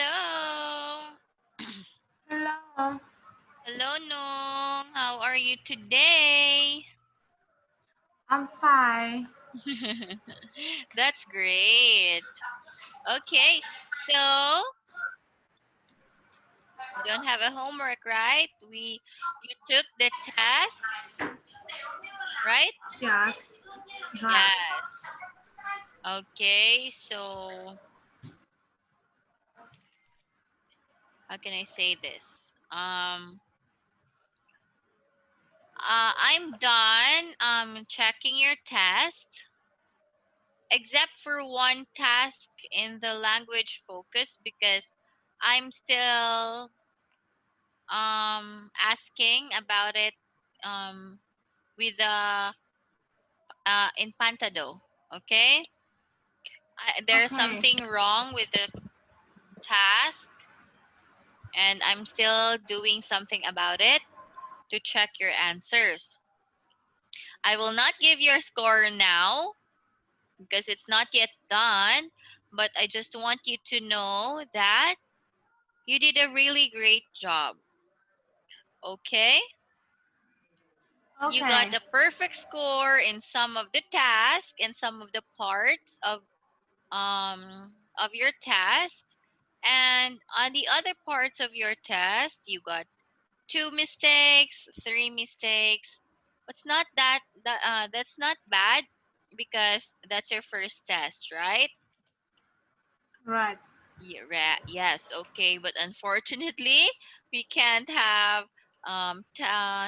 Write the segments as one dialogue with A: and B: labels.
A: Hello.
B: Hello.
A: Hello, Nung. How are you today?
B: I'm fine.
A: That's great. Okay, so you don't have a homework, right? You took the test, right?
B: Yes. Right.
A: Yes. Okay, so how can I say this? I'm done checking your test, except for one task in the language focus because I'm still asking about it with the in Pantado. Okay, there's
B: Okay.
A: something wrong with the task, and I'm still doing something about it to check your answers. I will not give your score now because it's not yet done, but I just want you to know that you did a really great job. Okay? You got
B: Okay.
A: a perfect score in some of the tasks and some of the parts of your test. And on the other parts of your test, you got 2 mistakes, 3 mistakes. It's not that's not bad because that's your first test, right?
B: Right.
A: Yes, okay, but unfortunately, we can't have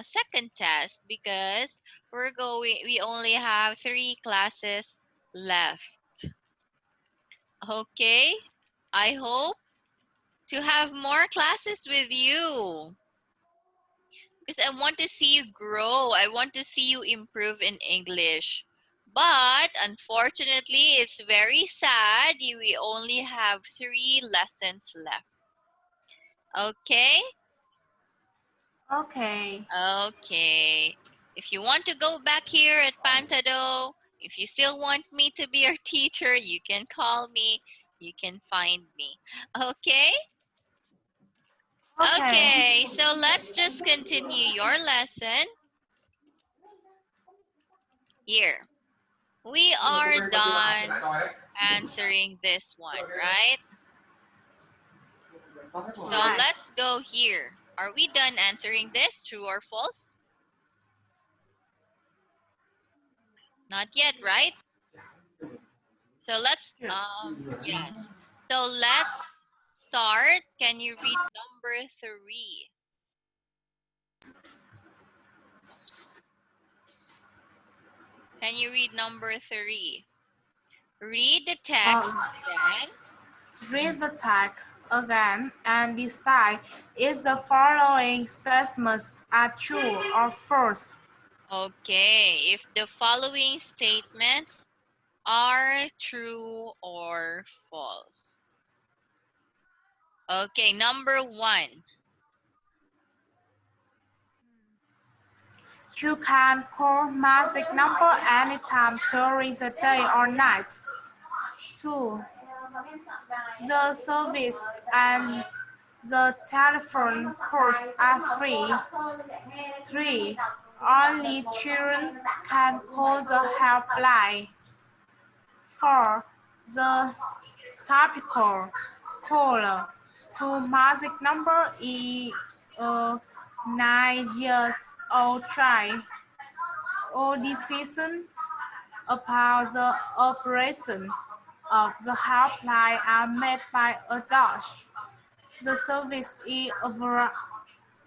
A: second test because we only have 3 classes left. Okay, I hope to have more classes with you because I want to see you grow. I want to see you improve in English. But unfortunately, it's very sad. We only have 3 lessons left. Okay?
B: Okay.
A: Okay. If you want to go back here at Pantado, if you still want me to be your teacher, you can call me. You can find me. Okay?
B: Okay.
A: Okay, so let's just continue your lesson here. We are done answering this one, right? So
B: Right.
A: let's go here. Are we done answering this? True or false? Not yet, right? So
B: Yes.
A: yes. So let's start. Can you read number 3? Can you read number 3? Read the text
B: Um,
A: again.
B: Read the text again and decide if the following statements are true or false.
A: Okay, if the following statements are true or false. Okay, number 1.
B: You can call magic number anytime during the day or night. 2. The service and the telephone calls are free. 3. Only children can call the helpline. 4. The typical caller to magic number is a 9-year-old child. All decisions about the operation of the helpline are made by adults. The service is available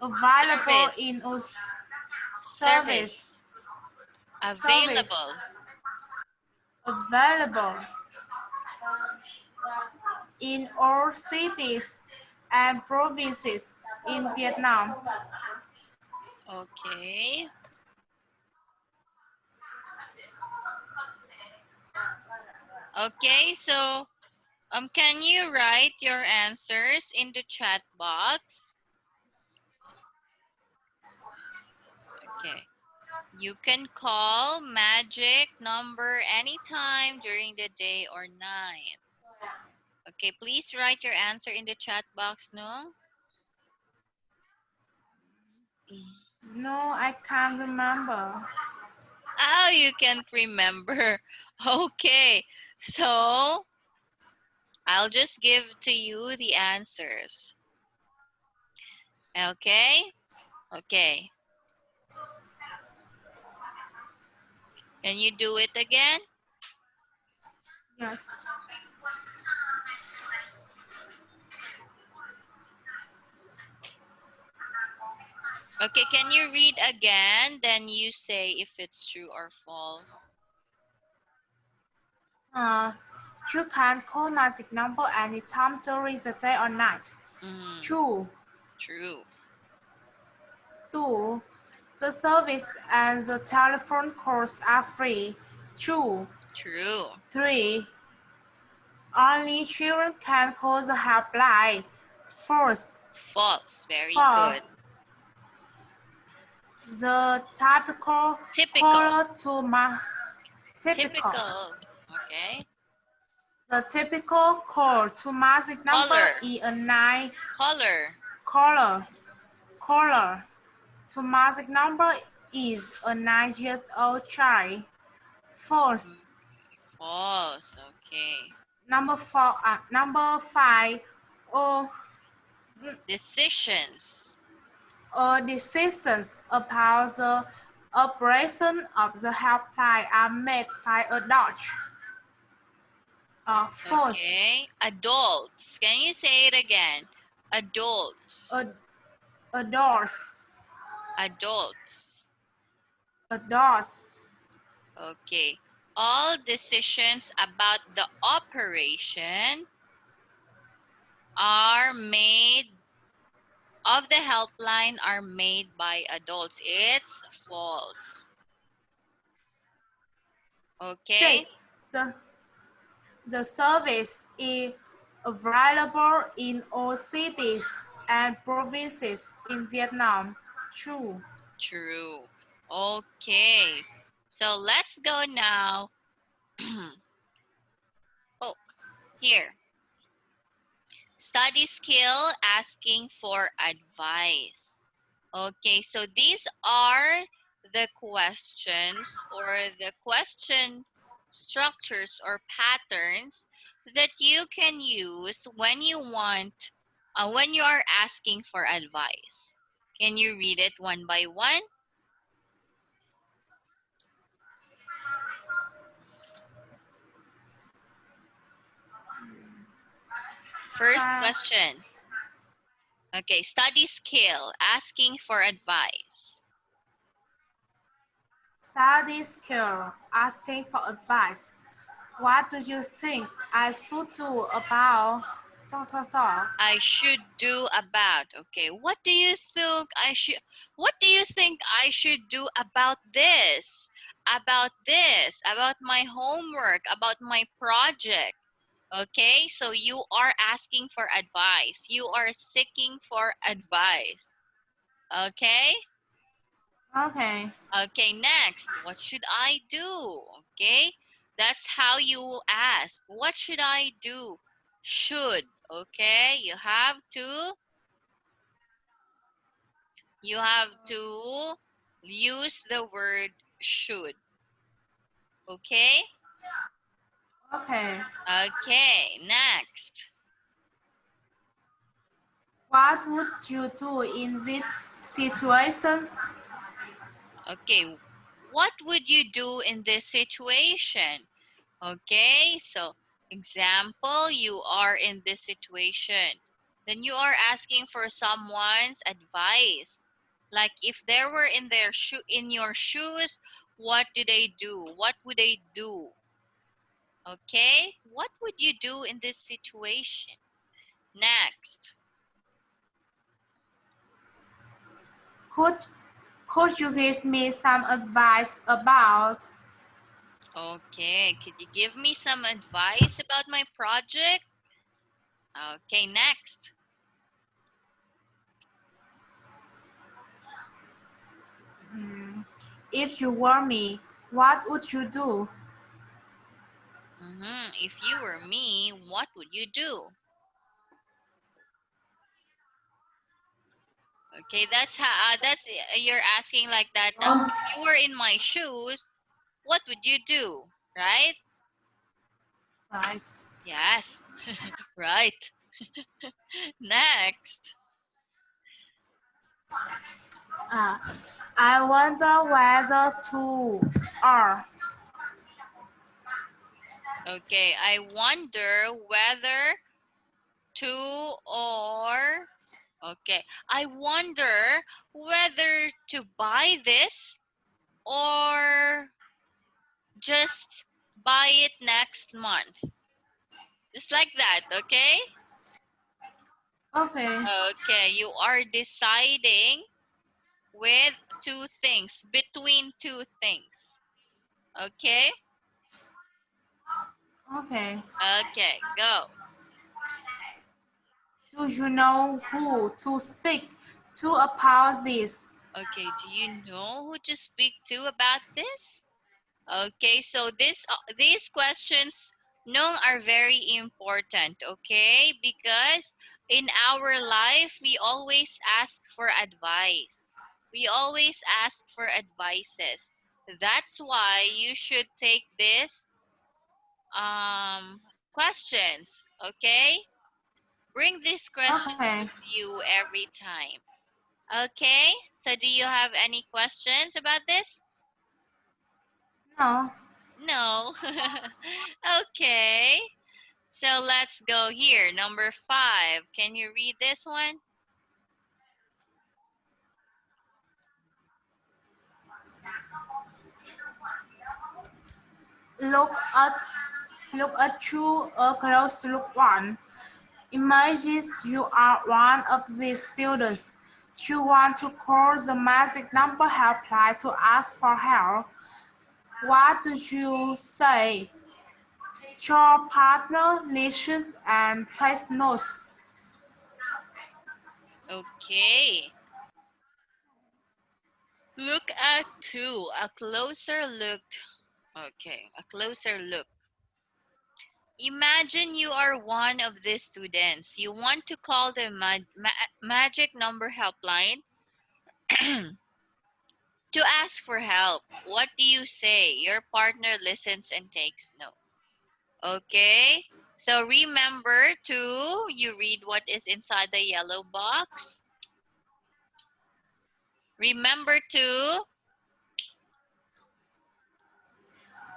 A: Service.
B: in a
A: Service.
B: service service
A: Available.
B: available in all cities and provinces in Vietnam.
A: Okay. Okay, so can you write your answers in the chat box? Okay. You can call magic number anytime during the day or night. Okay, please write your answer in the chat box, no?
B: No, I can't remember.
A: Oh, you can't remember. Okay, so I'll just give to you the answers. Okay? Okay. Can you do it again?
B: Yes.
A: Okay, can you read again? Then you say if it's true or false.
B: You can call magic number anytime during the day or night. True.
A: True.
B: 2. The service and the telephone calls are free. True.
A: True.
B: 3. Only children can call the helpline. False.
A: False. Very
B: 4.
A: good.
B: The typical
A: Typical.
B: caller to typical.
A: Okay.
B: The typical call to magic number
A: Color.
B: is a 9
A: Color.
B: caller. Caller to magic number is a 9 years old child. False.
A: False. Okay.
B: Number 5. All
A: Decisions.
B: decisions about the operation of the helpline are made by adults. False.
A: Okay. Adults. Can you say it again? Adults.
B: Adults.
A: Adults.
B: Adults.
A: Okay. All decisions about the operation are made of the helpline are made by adults. It's false. Okay.
B: 6. The service is available in all cities and provinces in Vietnam. True.
A: True. Okay. So let's go now. Oh, here. Study skill asking for advice. Okay, so these are the questions or the question structures or patterns that you can use when you want, when you are asking for advice. Can you read it one by one? First
B: Sta-
A: question. Okay, study skill, asking for advice.
B: Study skill asking for advice. What do you think I should do about
A: I should do about. Okay, what do you think I should do about this? About this, about my homework, about my project. Okay, so you are asking for advice. You are seeking for advice. Okay?
B: Okay.
A: Okay, next, what should I do? Okay, that's how you ask. What should I do? Should. Okay, you have to use the word should. Okay?
B: Okay.
A: Okay, next.
B: What would you do in these situations?
A: Okay, what would you do in this situation? Okay, so example, you are in this situation. Then you are asking for someone's advice. Like if they were in your shoes, what do they do? What would they do? Okay? What would you do in this situation? Next.
B: Could could you give me some advice about
A: Okay, could you give me some advice about my project? Okay, next.
B: if you were me? What would you do?
A: If you were me, what would you do? Okay, that's how. You're asking like that.
B: Oh,
A: If you were in my shoes, what would you do? Right?
B: right.
A: Yes. Right. Next.
B: Uh, I wonder whether two are.
A: Okay, I wonder whether to or okay. I wonder whether to buy this or just buy it next month. Just like that, okay?
B: Okay,
A: Okay, you are deciding with two things, between two things. Okay?
B: okay.
A: Okay, go.
B: Do you know who to speak to about this?
A: Okay, do you know who to speak to about this? Okay, so these questions no are very important, okay? Because in our life we always ask for advice. We always ask for advices. That's why you should take this questions, okay? Bring these questions
B: Okay,
A: with you every time. Okay? So do you have any questions about this?
B: no.
A: No. Okay. So let's go here. Number 5. Can you read this one?
B: Look at look at you a close look one. Imagine you are one of these students. You want to call the magic number helpline to ask for help. What do you say? Your partner listens and takes notes.
A: Okay. Look at 2. A closer look. Okay, a closer look. Imagine you are one of these students. You want to call the magic number helpline to ask for help. What do you say? Your partner listens and takes note. Okay? So remember to you read what is inside the yellow box. Remember to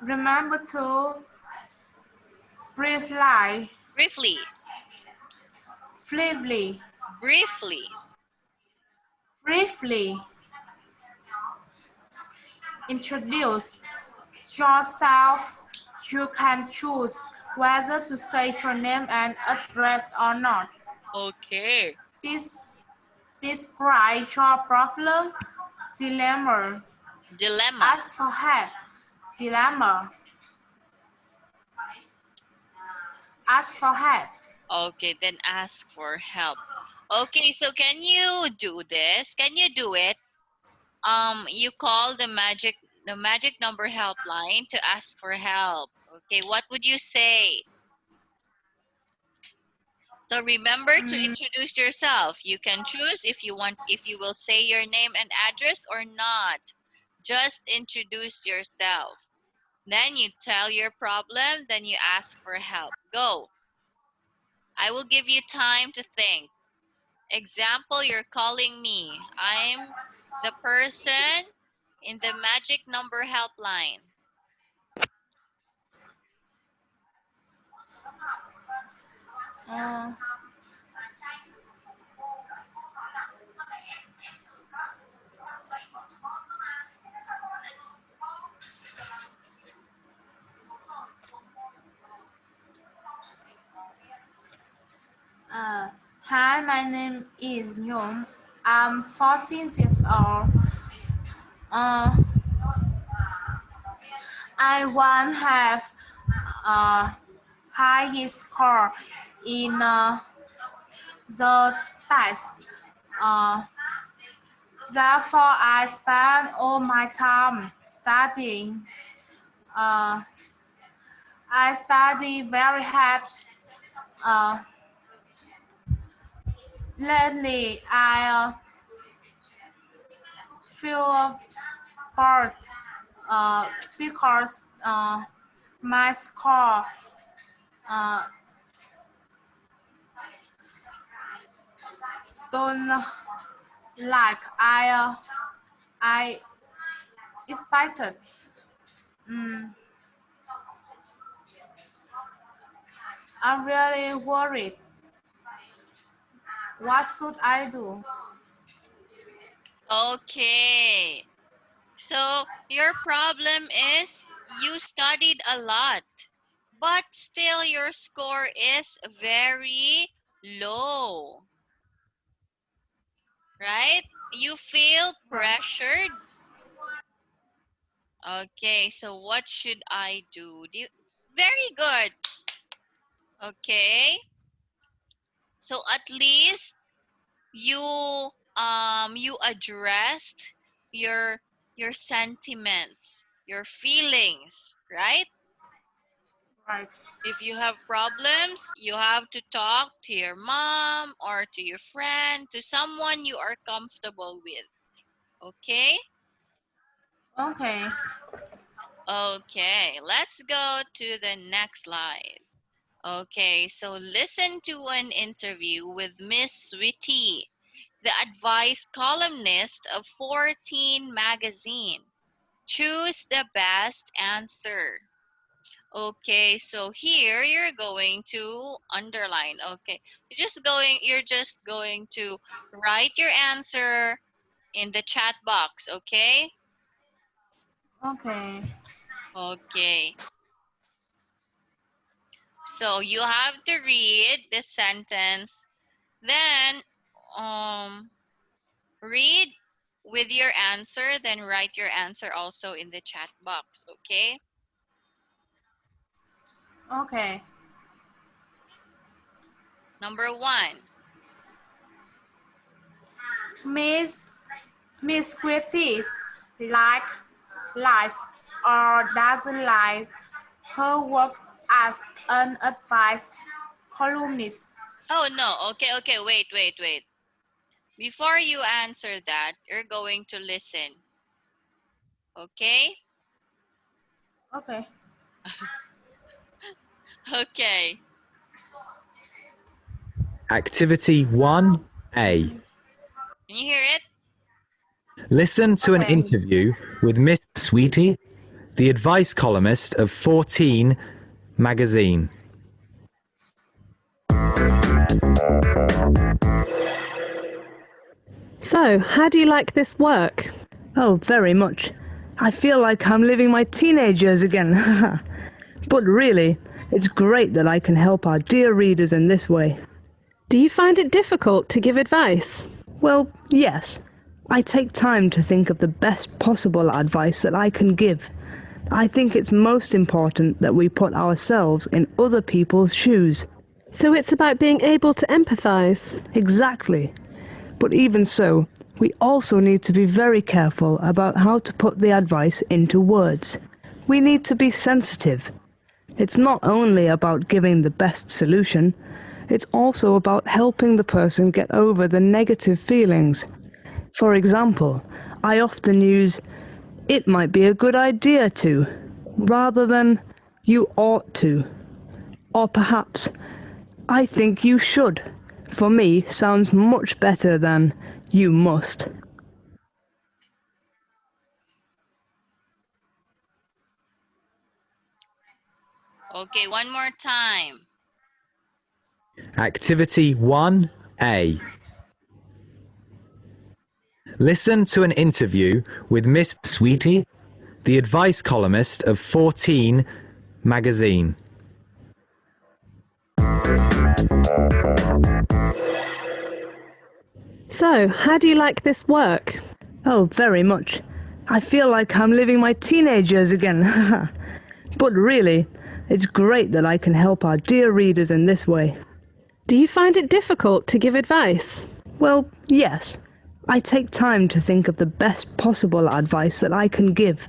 B: Remember to briefly,
A: briefly,
B: briefly,
A: briefly.
B: briefly introduce yourself. You can choose whether to say your name and address or not.
A: Okay.
B: This describe your problem, dilemma,
A: Dilemma.
B: ask for help, dilemma, ask for help.
A: Okay, then ask for help. Okay, so can you do this? Can you do it? You call the magic number helpline to ask for help. Okay, what would you say? So remember to
B: Mm,
A: introduce yourself. You can choose if you will say your name and address or not. Just introduce yourself. Then you tell your problem, then you ask for help. Go. I will give you time to think. Example, you're calling me. I'm the person in the magic number helpline.
B: uh, Hi, my name is Yum. I'm 14 years old. Uh, I want have a high score in the test. Uh, Therefore, I spend all my time studying. Uh, I study very hard. Uh, Lately, I feel bored because my score uh, don't like I expected. Mm, I'm really worried. What should I do?
A: Okay. So your problem is you studied a lot, but still your score is very low, right? You feel
B: Right.
A: pressured. Okay, so what should I do? Very good. Okay. So at least you addressed your your sentiments, your feelings, right?
B: Right.
A: If you have problems, you have to talk to your mom or to your friend, to someone you are comfortable with. Okay?
B: Okay.
A: Okay, let's go to the next slide. Okay, so listen to an interview with Miss Sweetie, the advice columnist of 14 magazine. Choose the best answer. Okay, so here you're going to underline. Okay, you're just going to write your answer in the chat box, okay?
B: Okay.
A: Okay. So you have to read the sentence, then read with your answer, then write your answer also in the chat box, okay?
B: Okay.
A: Number 1.
B: Miss Miss Quitties like likes or doesn't like her work as an advice columnist.
A: Oh no, okay, wait. Before you answer that, you're going to listen, okay?
B: Okay.
A: Okay.
C: Activity 1A.
A: Can you hear it?
C: Listen to an
B: Okay.
C: interview with Miss Sweetie, the advice columnist of 14 magazine.
D: So, how do you like this work?
E: Oh, very much. I feel like I'm living my teenage years again. But really, it's great that I can help our dear readers in this way.
D: Do you find it difficult to give advice?
E: Well, yes. I take time to think of the best possible advice that I can give. I think it's most important that we put ourselves in other people's shoes.
D: So it's about being able to empathise.
E: Exactly. But even so, we also need to be very careful about how to put the advice into words. We need to be sensitive. It's not only about giving the best solution, it's also about helping the person get over the negative feelings. For example, I often use, "It might be a good idea to," rather than, "You ought to." Or perhaps, "I think you should," for me sounds much better than "you must."
A: Okay, one more time.
C: Activity 1A. Listen to an interview with Miss Sweetie, the advice columnist of 14 magazine.
D: So, how do you like this work?
E: Oh, very much. I feel like I'm living my teenage years again. But really, it's great that I can help our dear readers in this way.
D: Do you find it difficult to give advice?
E: Well, yes. I take time to think of the best possible advice that I can give.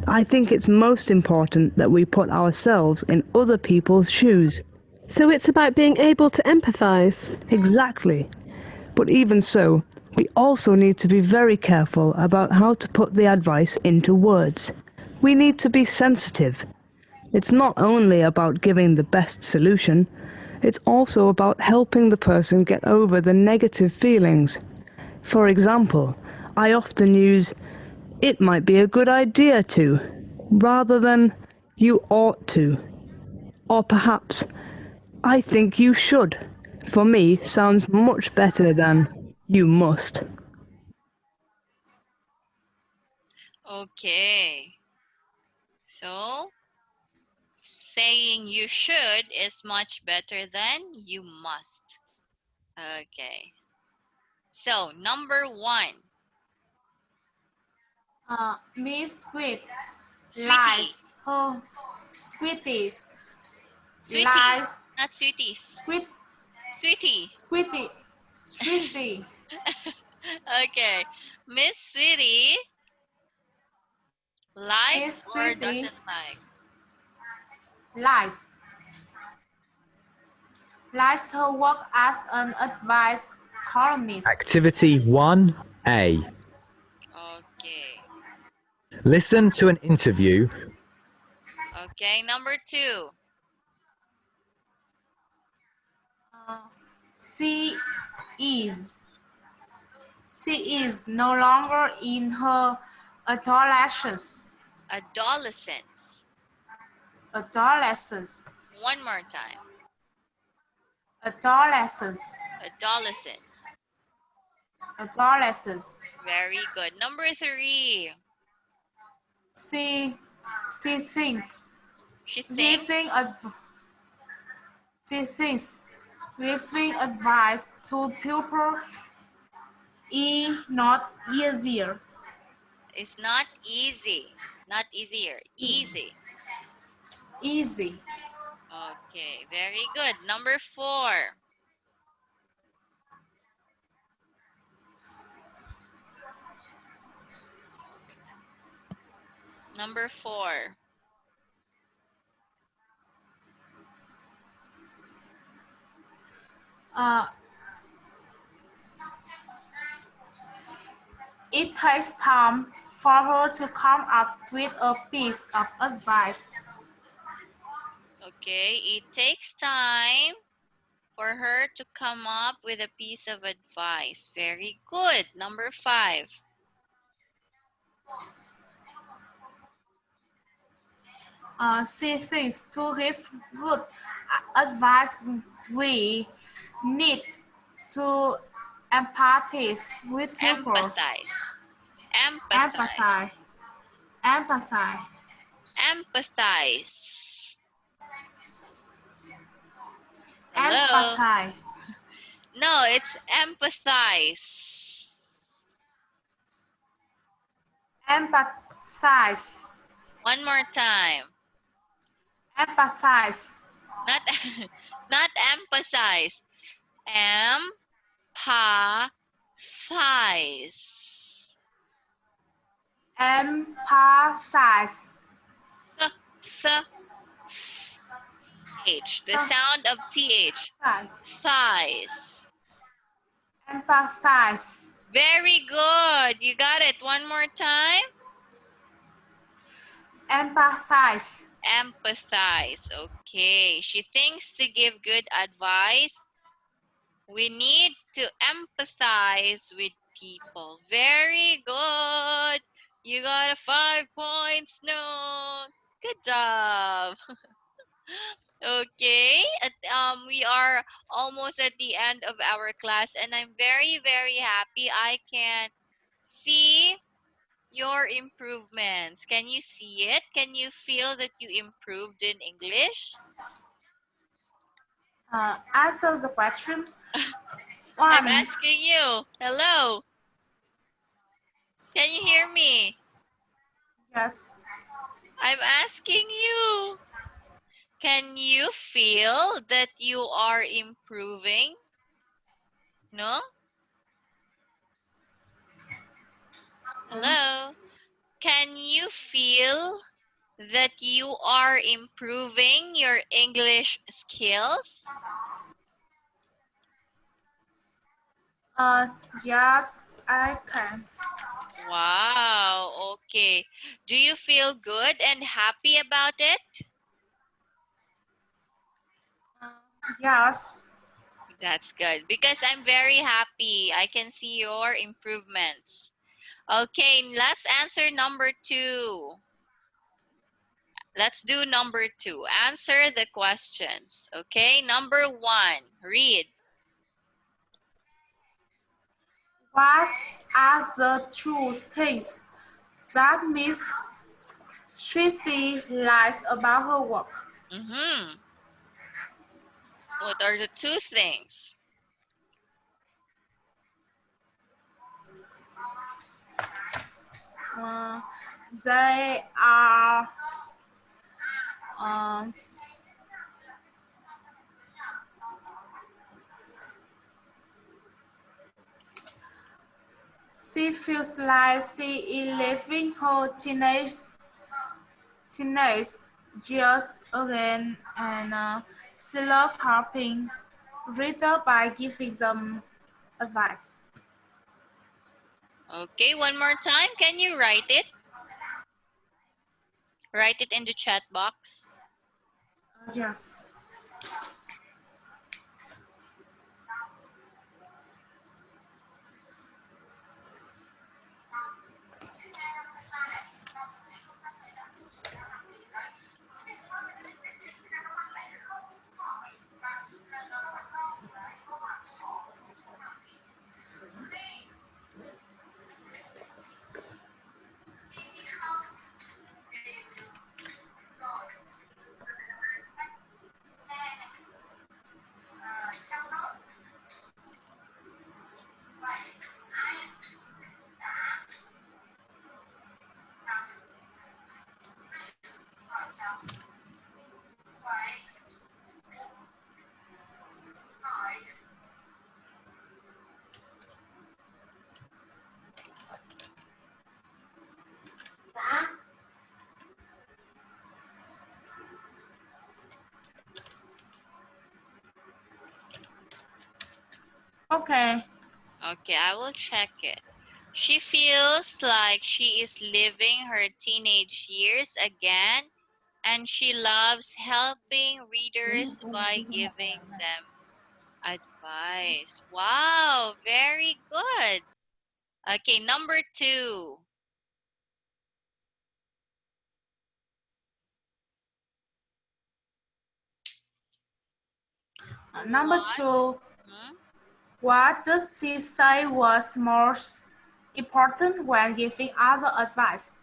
E: I think it's most important that we put ourselves in other people's shoes.
D: So it's about being able to empathize.
E: Exactly. But even so, we also need to be very careful about how to put the advice into words. We need to be sensitive. It's not only about giving the best solution, it's also about helping the person get over the negative feelings. For example, I often use, "It might be a good idea to," rather than, "You ought to." Or perhaps, "I think you should," for me sounds much better than "you must."
A: Okay. So, saying you should is much better than you must. Okay. So, number 1.
B: Miss Sweet
A: Sweetie.
B: lies her sweeties
A: Sweetie.
B: lies
A: Not sweeties.
B: sweet
A: Sweetie.
B: sweetie sweetie
A: Okay. Miss Sweetie likes
B: Miss
A: or
B: Sweetie
A: doesn't like.
B: lies her work as an advice columnist.
C: Activity 1A.
A: Okay.
C: Listen to an interview.
A: Okay. Number 2.
B: Uh, she is no longer in her adolescence.
A: Adolescence.
B: Adolescence.
A: One more time.
B: Adolescence.
A: Adolescence.
B: Adolescence.
A: Very good. Number 3.
B: She think
A: She
B: giving
A: thinks
B: she thinks giving advice to people is not easier.
A: it's not easy. Not easier.
B: E-
A: Easy.
B: Easy.
A: Okay. Very good. Number 4. Number 4.
B: Uh, it takes time for her to come up with a piece of advice.
A: Okay. It takes time for her to come up with a piece of advice. Very good. Number 5.
B: She thinks to give good advice, we need to empathize with people.
A: Empathize. Empathize.
B: Empathize. Empathize.
A: Empathize. Hello?
B: Empathize.
A: No, it's empathize.
B: Empathize.
A: One more time.
B: Empathize.
A: Not not emphasize. Empathize.
B: Empathize.
A: Th, th, H. The sound of TH. Thighs.
B: Empathize.
A: Very good. You got it. One more time.
B: Empathize.
A: Empathize. Okay. She thinks to give good advice. We need to empathize with people. Very good. You got a 5 points. No. Good job. Okay. We are almost at the end of our class, and I'm very, very happy I can see your improvements. Can you see it? Can you feel that you improved in English?
B: Answer the question.
A: I'm
B: One.
A: asking you. Hello. Can you hear me?
B: Yes.
A: I'm asking you. Can you feel that you are improving? No? Hello? can you feel that you are improving your English skills?
B: Yes, I can.
A: Wow, okay. Do you feel good and happy about it?
B: Yes.
A: That's good because I'm very happy. I can see your improvements. Okay, let's answer number 2. Let's do number 2. Answer the questions. Okay, number 1, read.
B: What are the two things that Miss Sweetie likes about her work?
A: Mm-hmm. What are the 2 things?
B: Uh, they are um, she feels like she is living her teenage years again, and she loves helping readers by giving them advice.
A: Okay, one more time. Can you write it? Write it in the chat box.
B: Yes. Okay.
A: Okay, I will check it. She feels like she is living her teenage years again, and she loves helping readers by giving them advice. Wow, very good. Okay, number 2.
B: Number
A: What?
B: two,
A: Hmm?
B: what does she say was most important when giving other advice?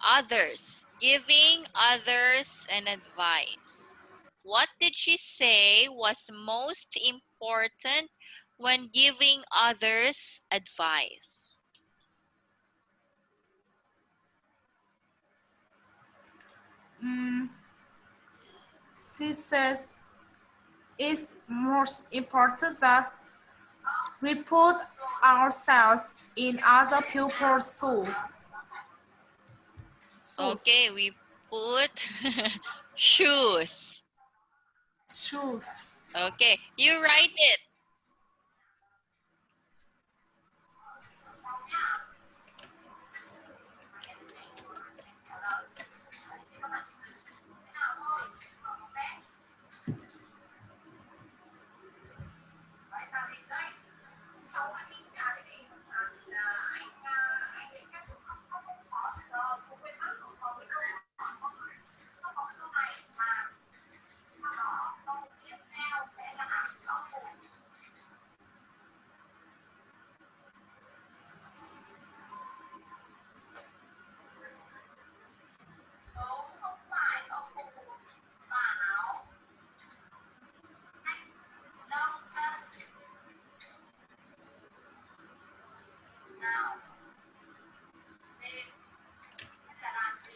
A: Others. Giving others an advice. What did she say was most important when giving others advice?
B: Mm, she says it's most important that we put ourselves in other people's shoes.
A: Okay, we put shoes.
B: Shoes.
A: Okay, you write it.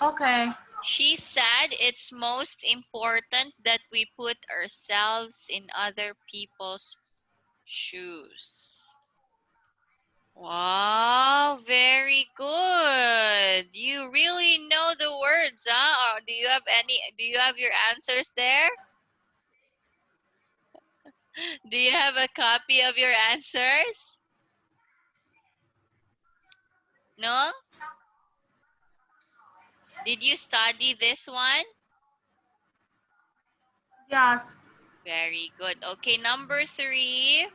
B: Okay.
A: She said it's most important that we put ourselves in other people's shoes. Wow, very good. You really know the words, huh? Or do you have your answers there? Do you have a copy of your answers? No? Did you study this one?
B: Yes.
A: Very good. Okay, number 3.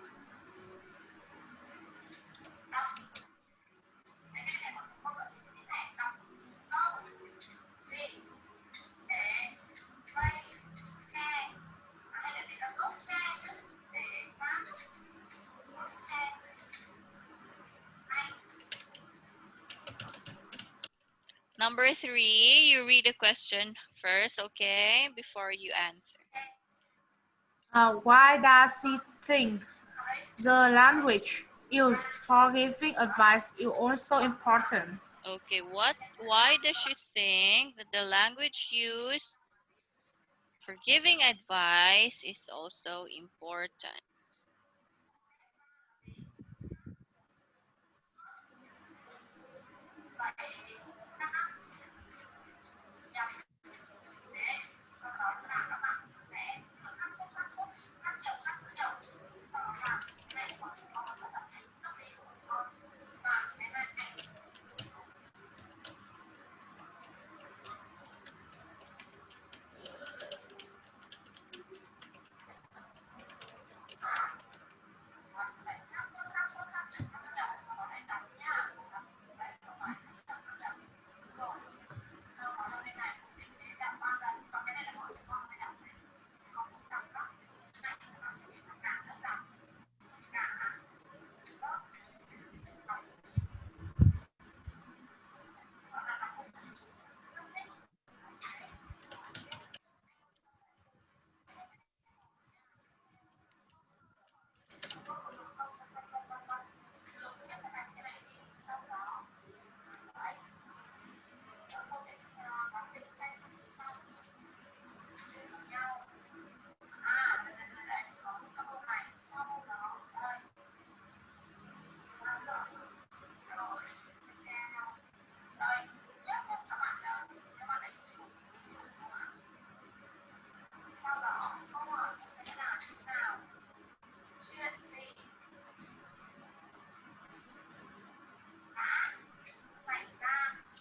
A: Number 3, you read the question first, okay, before you answer.
B: Why does he think the language used for giving advice is also important?
A: Okay, why does she think that the language used for giving advice is also important?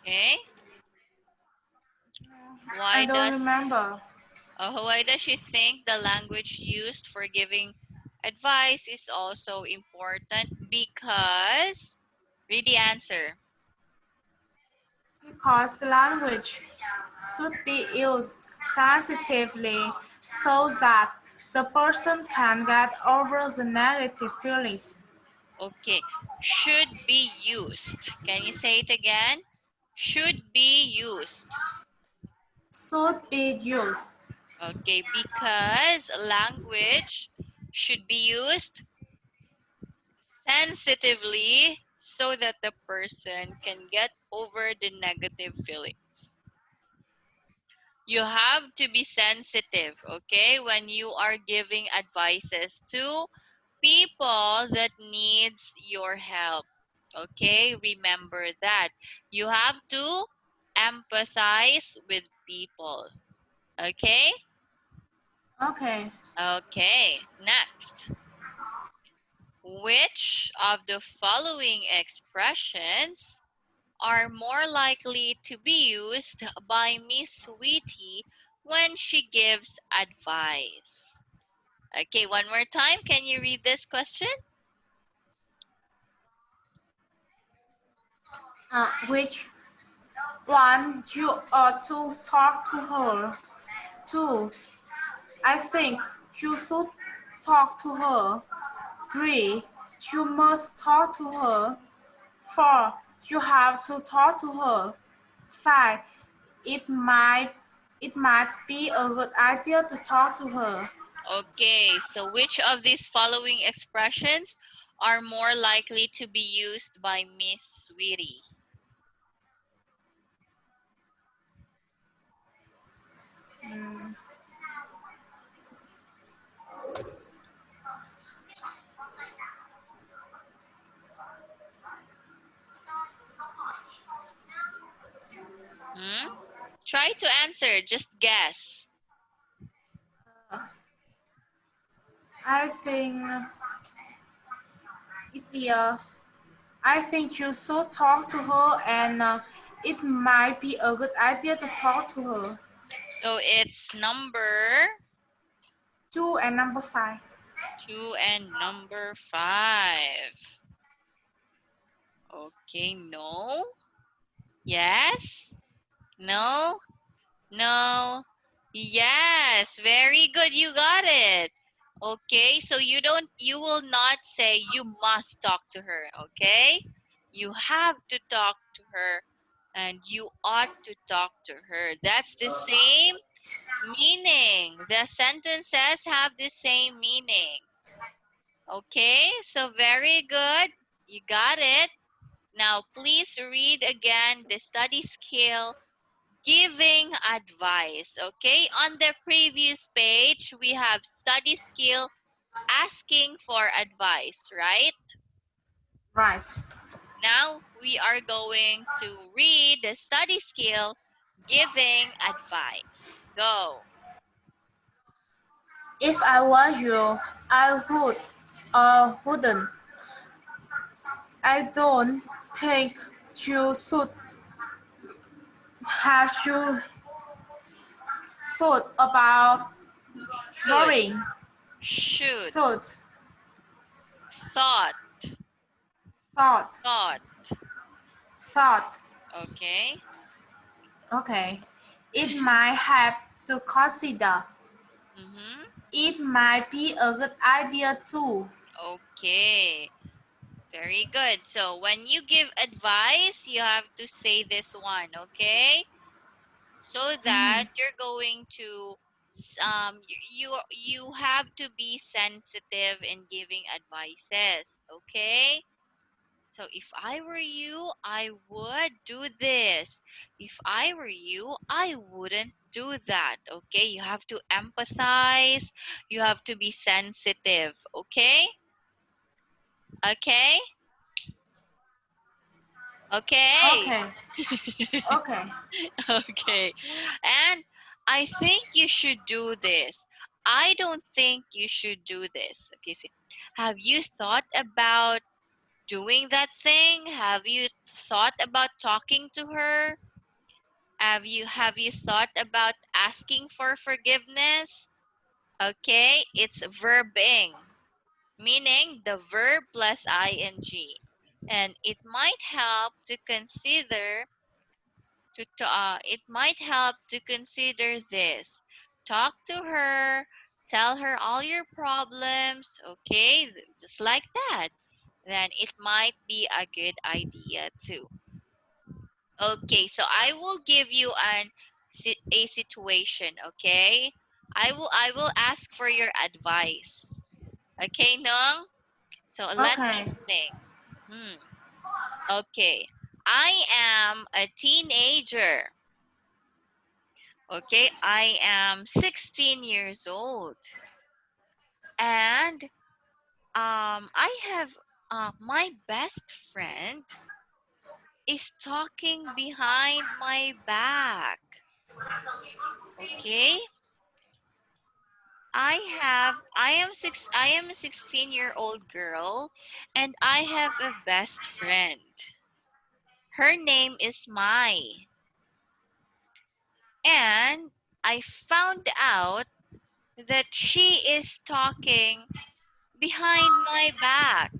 A: Okay?
B: I
A: Why
B: don't
A: does
B: remember.
A: why does she think the language used for giving advice is also important? Because read the answer.
B: Because the language should be used sensitively so that the person can get over the negative feelings.
A: Okay, should be used. Can you say it again? Should be used.
B: Should be used.
A: Okay, because language should be used sensitively so that the person can get over the negative feelings. You have to be sensitive, okay, when you are giving advices to people that needs your help. Okay, remember that. You have to empathize with people. Okay?
B: Okay.
A: Okay, next. Which of the following expressions are more likely to be used by Miss Sweetie when she gives advice? Okay, one more time. Can you read this question?
B: Which one you ought to talk to her? 2. I think you should talk to her. 3. You must talk to her. 4. You have to talk to her. 5. It might it might be a good idea to talk to her.
A: Okay, so which of these following expressions are more likely to be used by Miss Sweetie? Try to answer. Just guess.
B: I think it's I think you should talk to her, and it might be a good idea to talk to her.
A: So it's number
B: 2 and number 5.
A: 2 and number 5. Okay, no. Yes. No. No. Yes. Very good. You got it. Okay, so you will not say you must talk to her, okay? You have to talk to her and you ought to talk to her. That's the same meaning. The sentences have the same meaning. Okay, so very good. You got it. Now, please read again the study skill, giving advice. Okay, on the previous page, we have study skill, asking for advice, right?
B: Right.
A: Now, we are going to read the study skill, giving advice. Go.
B: If I were you, I would or wouldn't. I don't think you should have you thought about
A: Should,
B: worrying.
A: should,
B: Thought,
A: thought,
B: thought,
A: thought.
B: thought.
A: Okay.
B: Okay. It might have to consider.
A: Mm-hmm.
B: It might be a good idea too.
A: Okay. Very good. So when you give advice, you have to say this one, okay? So that you're going to you have to be sensitive in giving advices, okay? So if I were you, I would do this. If I were you, I wouldn't do that, okay? You have to empathize. You have to be sensitive, okay? Okay? Okay.
B: Okay. Okay.
A: Okay. And I think you should do this. I don't think you should do this. Okay, see. Have you thought about doing that thing? Have you thought about talking to her? Have you thought about asking for forgiveness? Okay, it's verbing, meaning the verb plus ing. And it might help to consider it might help to consider this. Talk to her, tell her all your problems, okay? Just like that. Then it might be a good idea too. Okay, so I will give you a situation, okay? I will ask for your advice. Okay, Nong? So let me
B: Okay.
A: think. Hmm. Okay. I am a teenager. Okay, I am 16 years old. And I have my best friend is talking behind my back. Okay? I am a 16-year-old girl and I have a best friend. Her name is Mai. And I found out that she is talking behind my back.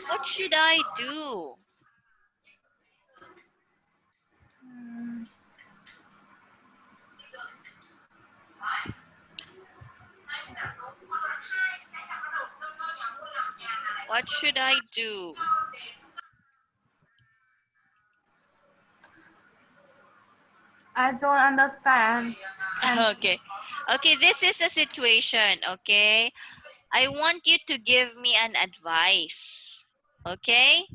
A: What should I do? What should I do?
B: I don't understand. Can
A: Okay. Okay, this is a situation, okay? I want you to give me an advice. Okay?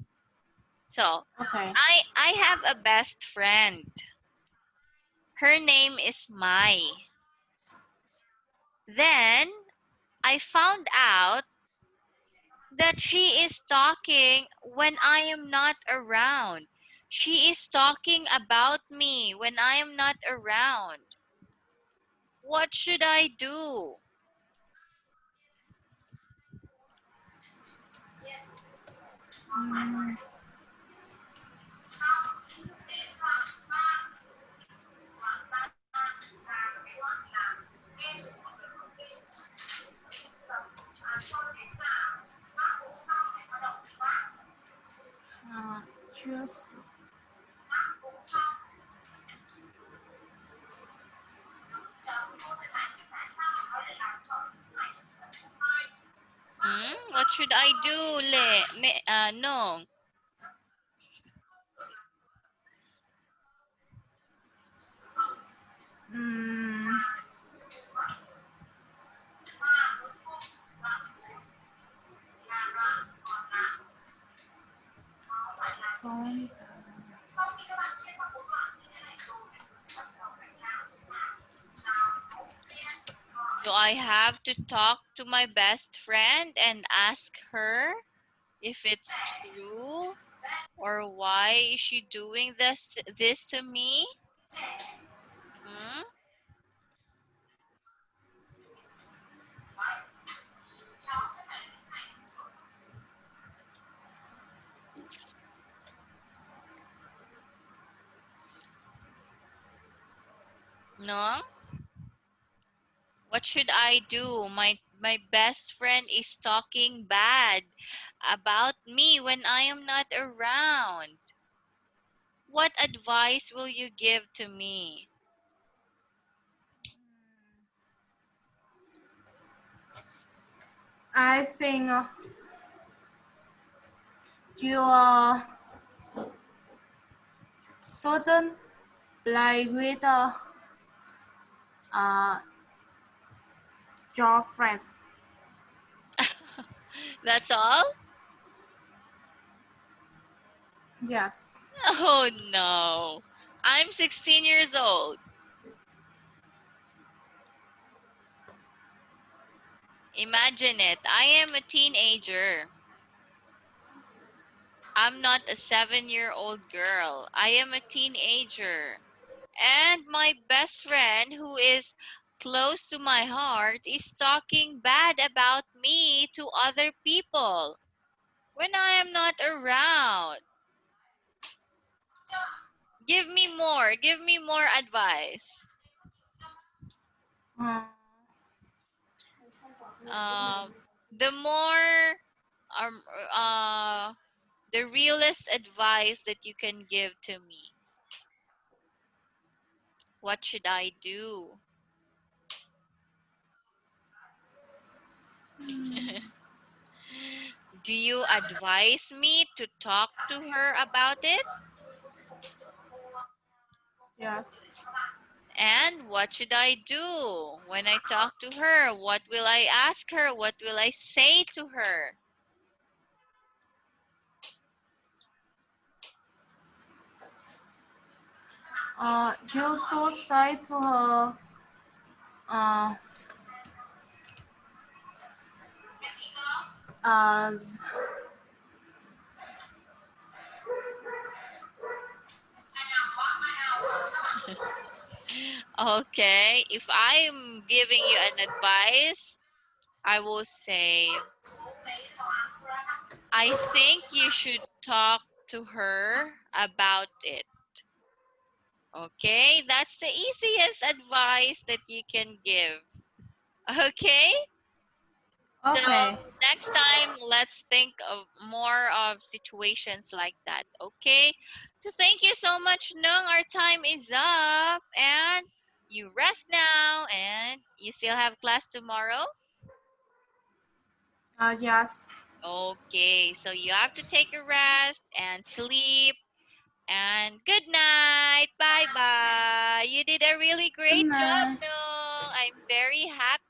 A: So,
B: okay.
A: I have a best friend. Her name is Mai. Then I found out that she is talking when I am not around. She is talking about me when I am not around. What should I do?
B: Choose.
A: What should I do, No.
B: Mm, phone.
A: Do I have to talk to my best friend and ask her if it's true, or why is she doing this to me? Hmm? No? What should I do? My best friend is talking bad about me when I am not around. What advice will you give to me?
B: I think you shouldn't play with uh, your friends.
A: That's all?
B: Yes.
A: Oh no. I'm 16 years old. Imagine it. I am a teenager. I'm not a 7-year-old girl. I am a teenager. And my best friend, who is close to my heart, is talking bad about me to other people when I am not around. Give me more advice.
B: Uh,
A: The more um uh the realest advice that you can give to me. What should I do? Do you advise me to talk to her about it?
B: yes.
A: And what should I do when I talk to her? What will I ask her? What will I say to her?
B: You should say to her, uh, as
A: Okay, if I'm giving you an advice, I will say, I think you should talk to her about it. Okay, that's the easiest advice that you can give. Okay, so
B: okay.
A: next time let's think of more of situations like that. Okay, so thank you so much, Nung. Our time is up, and you rest now, and you still have class tomorrow.
B: Yes.
A: Okay, so you have to take a rest and sleep. And good night. Bye bye. You did a really
B: Good
A: great job,
B: night.
A: no. I'm very happy.